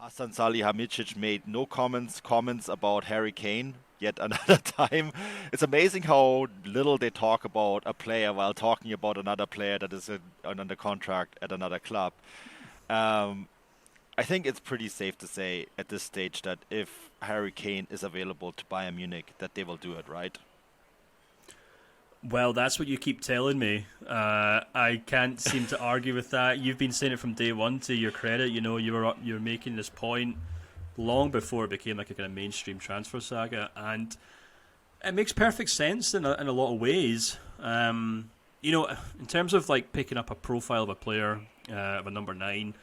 Hasan Salihamidzic made no comments about Harry Kane yet another time. It's amazing how little they talk about a player while talking about another player that is under contract at another club. Um, I think it's pretty safe to say at this stage that if Harry Kane is available to Bayern Munich, that they will do it, right? Well, that's what you keep telling me. I can't seem to argue with that. You've been saying it from day one. To your credit, you were making this point long before it became like a kind of mainstream transfer saga, and it makes perfect sense in a lot of ways. In terms of like picking up a profile of a player of a number 9,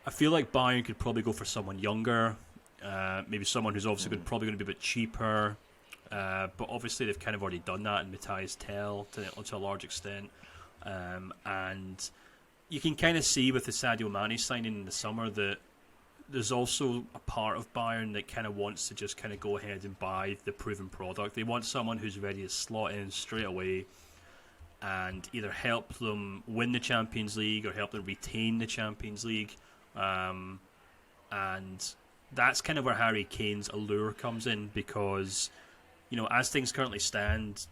I feel like Bayern could probably go for someone younger, maybe someone who's obviously probably going to be a bit cheaper. But obviously they've kind of already done that in Matthias Tell to a large extent, and you can kind of see with the Sadio Mane signing in the summer that there's also a part of Bayern that kind of wants to just kind of go ahead and buy the proven product. They want someone who's ready to slot in straight away and either help them win the Champions League or help them retain the Champions League, and that's kind of where Harry Kane's allure comes in, because as things currently stand,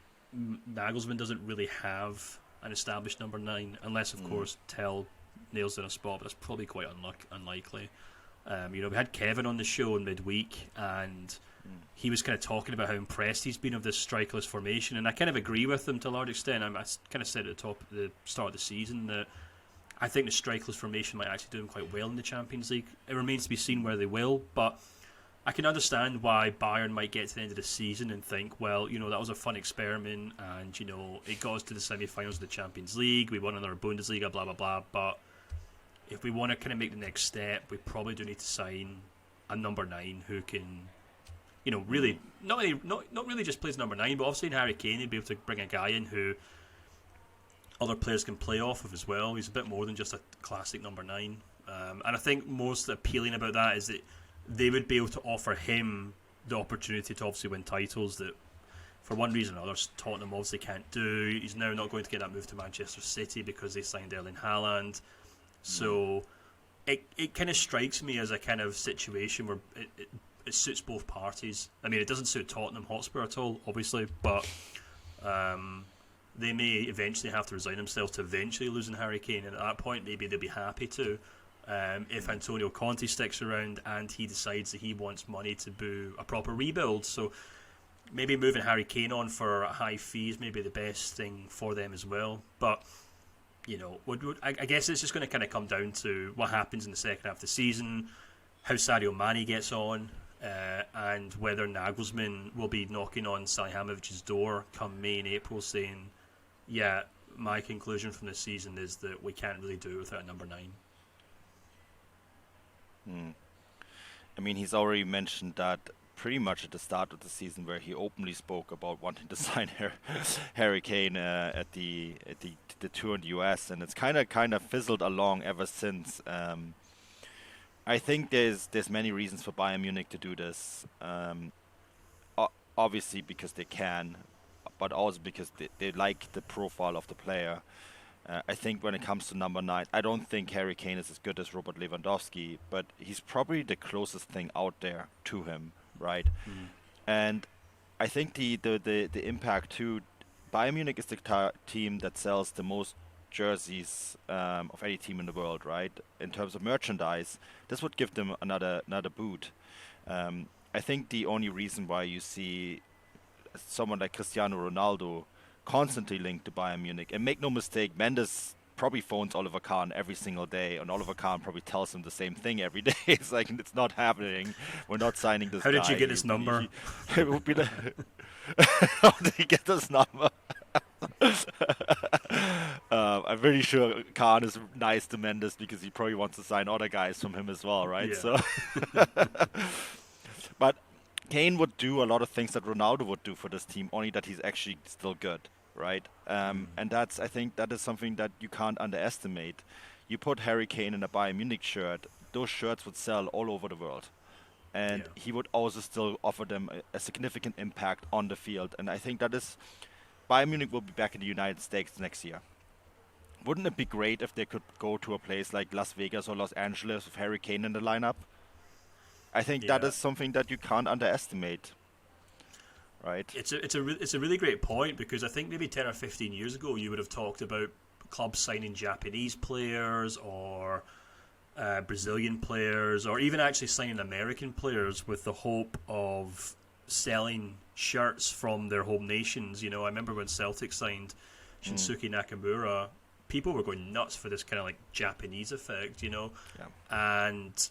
Nagelsmann doesn't really have an established number 9, unless, of course, Tell nails in a spot, but that's probably quite unlikely. We had Kevin on the show in midweek, and he was kind of talking about how impressed he's been of this strikerless formation, and I kind of agree with him to a large extent. I kind of said at the start of the season that I think the strikerless formation might actually do him quite well in the Champions League. It remains to be seen where they will, but I can understand why Bayern might get to the end of the season and think, well, that was a fun experiment, and it got us to the semi-finals of the Champions League, we won another Bundesliga, blah blah blah. But if we want to kind of make the next step, we probably do need to sign a number 9 who can, really not really just plays number 9, but obviously in Harry Kane, he'd be able to bring a guy in who other players can play off of as well. He's a bit more than just a classic number 9, and I think most appealing about that is that they would be able to offer him the opportunity to obviously win titles that, for one reason or another, Tottenham obviously can't do. He's now not going to get that move to Manchester City because they signed Erling Haaland. So it kind of strikes me as a kind of situation where it suits both parties. I mean, it doesn't suit Tottenham Hotspur at all, obviously, but they may eventually have to resign themselves to eventually losing Harry Kane, and at that point maybe they'll be happy to. If Antonio Conte sticks around and he decides that he wants money to do a proper rebuild. So maybe moving Harry Kane on for a high fee is maybe the best thing for them as well. But, I guess it's just going to kind of come down to what happens in the second half of the season, how Sadio Mane gets on, and whether Nagelsmann will be knocking on Salihamidzic's door come May and April saying, yeah, my conclusion from this season is that we can't really do it without a number 9. I mean, he's already mentioned that pretty much at the start of the season, where he openly spoke about wanting to sign Harry Kane at the tour in the US, and it's kind of fizzled along ever since. I think there's many reasons for Bayern Munich to do this. Obviously because they can, but also because they like the profile of the player. I think when it comes to number 9, I don't think Harry Kane is as good as Robert Lewandowski, but he's probably the closest thing out there to him, right? And I think the impact too. Bayern Munich is the team that sells the most jerseys of any team in the world, right? In terms of merchandise, this would give them another boot. I think the only reason why you see someone like Cristiano Ronaldo constantly linked to Bayern Munich, and make no mistake, Mendes probably phones Oliver Kahn every single day, and Oliver Kahn probably tells him the same thing every day. It's like, it's not happening. We're not signing this guy. How did you get his number? It would be how did he get this number? I'm pretty sure Kahn is nice to Mendes because he probably wants to sign other guys from him as well, right? Yeah. So, but Kane would do a lot of things that Ronaldo would do for this team, only that he's actually still good, right? And I think that is something that you can't underestimate. You put Harry Kane in a Bayern Munich shirt, those shirts would sell all over the world. And he would also still offer them a significant impact on the field. And I think that is, Bayern Munich will be back in the United States next year. Wouldn't it be great if they could go to a place like Las Vegas or Los Angeles with Harry Kane in the lineup? I think that Yeah. is something that you can't underestimate, right? It's a really great point, because I think maybe 10 or 15 years ago you would have talked about clubs signing Japanese players or Brazilian players, or even actually signing American players with the hope of selling shirts from their home nations. You know, I remember when Celtic signed Shinsuke Nakamura, people were going nuts for this kind of like Japanese effect, you know. Yeah. And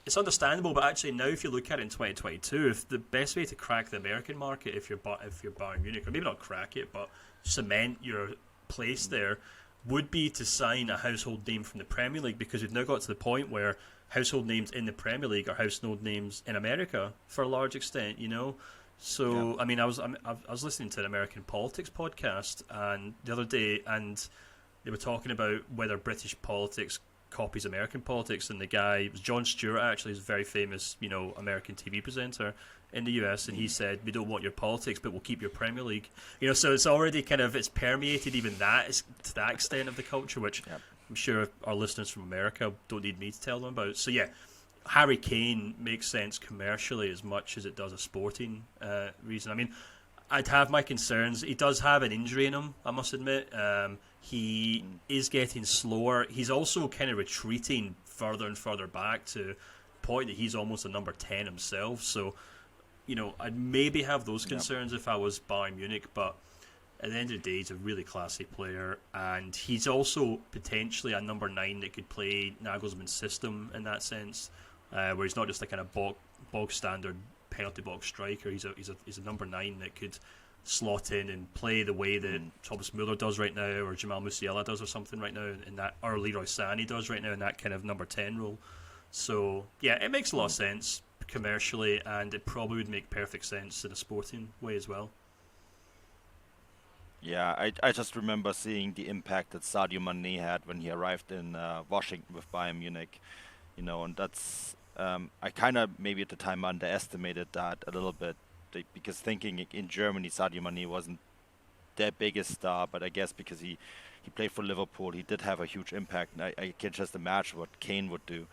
it's understandable, but actually now if you look at it in 2022, if the best way to crack the American market, if you're Bayern Munich, or maybe not crack it, but cement your place there, would be to sign a household name from the Premier League, because we've now got to the point where household names in the Premier League are household names in America for a large extent, you know. So Yeah. I mean, I was listening to an American politics podcast and the other day, and they were talking about whether British politics copies American politics, and the guy, it was Jon Stewart, actually, is a very famous, you know, American TV presenter in the US, and he said, we don't want your politics, but we'll keep your Premier League. You know, so it's already kind of, it's permeated even that, to that extent of the culture, which Yep. I'm sure our listeners from America don't need me to tell them about. So yeah, Harry Kane makes sense commercially as much as it does a sporting reason. I mean, I'd have my concerns. He does have an injury in him, I must admit. He is getting slower. He's also kind of retreating further and further back to the point that he's almost a number 10 himself. So, you know, I'd maybe have those concerns if I was Bayern Munich, but at the end of the day, he's a really classy player, and he's also potentially a number 9 that could play Nagelsmann's system in that sense, where he's not just a kind of bog standard penalty box striker. He's a number 9 that could slot in and play the way that Thomas Muller does right now, or Jamal Musiala does or something right now, in that, or Leroy Sané does right now in that kind of number 10 role. So yeah, it makes a lot of sense commercially, and it probably would make perfect sense in a sporting way as well. Yeah, I just remember seeing the impact that Sadio Mane had when he arrived in Washington with Bayern Munich, you know, and that's I kind of maybe at the time underestimated that a little bit, because thinking in Germany Sadio Mane wasn't their biggest star, but I guess because he played for Liverpool, he did have a huge impact, and I can just imagine what Kane would do.